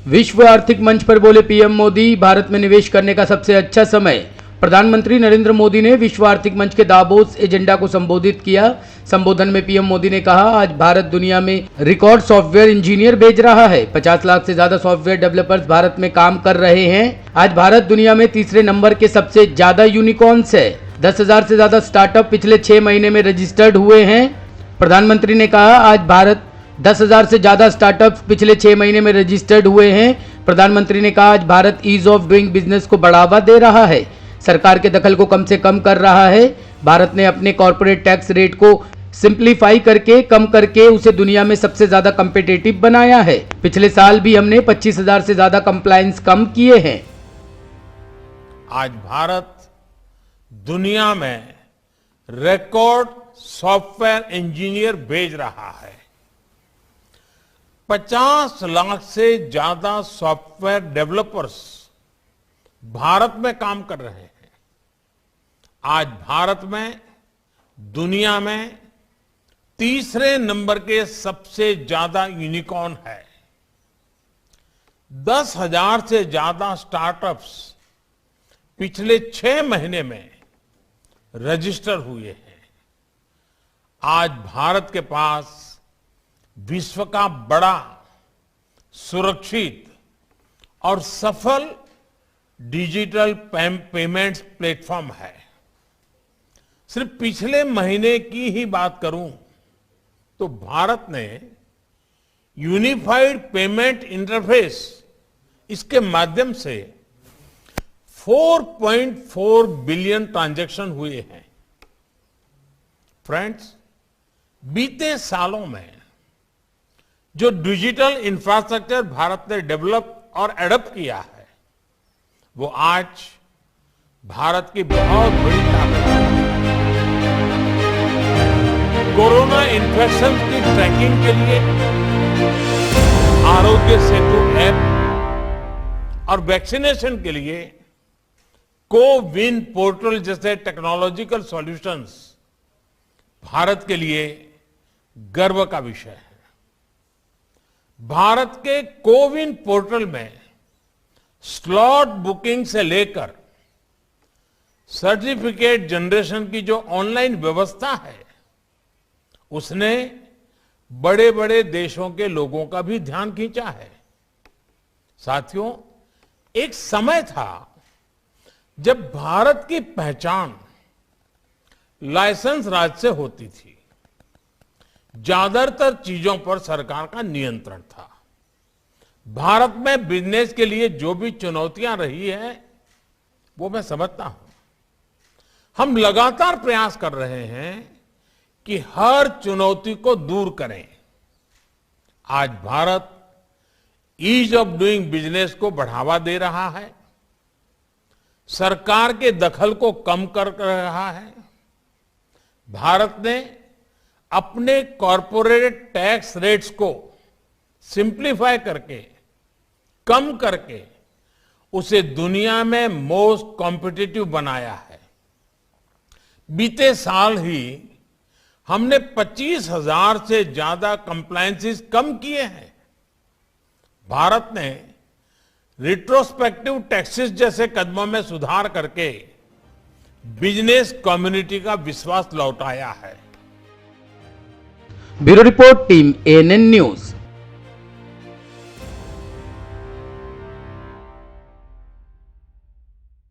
विश्व आर्थिक मंच पर बोले पीएम मोदी, भारत में निवेश करने का सबसे अच्छा समय। प्रधानमंत्री नरेंद्र मोदी ने विश्व आर्थिक मंच के दावोस एजेंडा को संबोधित किया। संबोधन में पीएम मोदी ने कहा, आज भारत दुनिया में रिकॉर्ड सॉफ्टवेयर इंजीनियर भेज रहा है। 50 लाख से ज्यादा सॉफ्टवेयर डेवलपर्स भारत में काम कर रहे हैं। आज भारत दुनिया में तीसरे नंबर के सबसे ज्यादा यूनिकॉर्न्स है। 10,000 से ज्यादा स्टार्टअप पिछले 6 महीने में रजिस्टर्ड हुए हैं। प्रधानमंत्री ने कहा, आज भारत 10,000 से ज्यादा स्टार्टअप्स पिछले 6 महीने में रजिस्टर्ड हुए हैं। प्रधानमंत्री ने कहा, आज Bharat ease of doing business को बढ़ावा दे रहा है, सरकार के दखल को कम से कम कर रहा है। भारत ने अपने कॉर्पोरेट टैक्स रेट को सिंप्लीफाई करके कम करके उसे दुनिया में सबसे ज्यादा कंपिटेटिव बनाया है। पिछले साल भी हमने 25,000 से ज्यादा कंप्लायंस कम किए हैं। आज भारत दुनिया में रिकॉर्ड सॉफ्टवेयर इंजीनियर भेज रहा है। 50 लाख से ज्यादा सॉफ्टवेयर डेवलपर्स भारत में काम कर रहे हैं। आज भारत में दुनिया में तीसरे नंबर के सबसे ज्यादा यूनिकॉर्न है। 10,000 से ज्यादा स्टार्टअप्स पिछले 6 महीने में रजिस्टर हुए हैं। आज भारत के पास विश्व का बड़ा, सुरक्षित और सफल डिजिटल पेमेंट्स प्लेटफॉर्म है। सिर्फ पिछले महीने की ही बात करूं तो भारत ने यूनिफाइड पेमेंट इंटरफेस इसके माध्यम से 4.4 बिलियन ट्रांजैक्शन हुए हैं। फ्रेंड्स, बीते सालों में जो डिजिटल इंफ्रास्ट्रक्चर भारत ने डेवलप और एडॉप्ट किया है, वो आज भारत की बहुत बड़ी ताकत है। कोरोना इन्फेक्शन की ट्रैकिंग के लिए आरोग्य सेतु ऐप और वैक्सीनेशन के लिए कोविन पोर्टल जैसे टेक्नोलॉजिकल सॉल्यूशंस भारत के लिए गर्व का विषय है। भारत के कोविन पोर्टल में स्लॉट बुकिंग से लेकर सर्टिफिकेट जनरेशन की जो ऑनलाइन व्यवस्था है, उसने बड़े बड़े देशों के लोगों का भी ध्यान खींचा है। साथियों, एक समय था जब भारत की पहचान लाइसेंस राज से होती थी। ज्यादातर चीजों पर सरकार का नियंत्रण था। भारत में बिजनेस के लिए जो भी चुनौतियां रही है, वो मैं समझता हूं। हम लगातार प्रयास कर रहे हैं कि हर चुनौती को दूर करें। आज Bharat ease of doing business को बढ़ावा दे रहा है, सरकार के दखल को कम कर रहा है। भारत ने अपने कॉर्पोरेट टैक्स रेट्स को सिंप्लीफाई करके, कम करके उसे दुनिया में मोस्ट कॉम्पिटिटिव बनाया है। बीते साल ही हमने 25,000 से ज्यादा कंप्लायंसेस कम किए हैं। भारत ने रिट्रोस्पेक्टिव टैक्सेस जैसे कदमों में सुधार करके बिजनेस कम्युनिटी का विश्वास लौटाया है। Bureau report, team ANN news.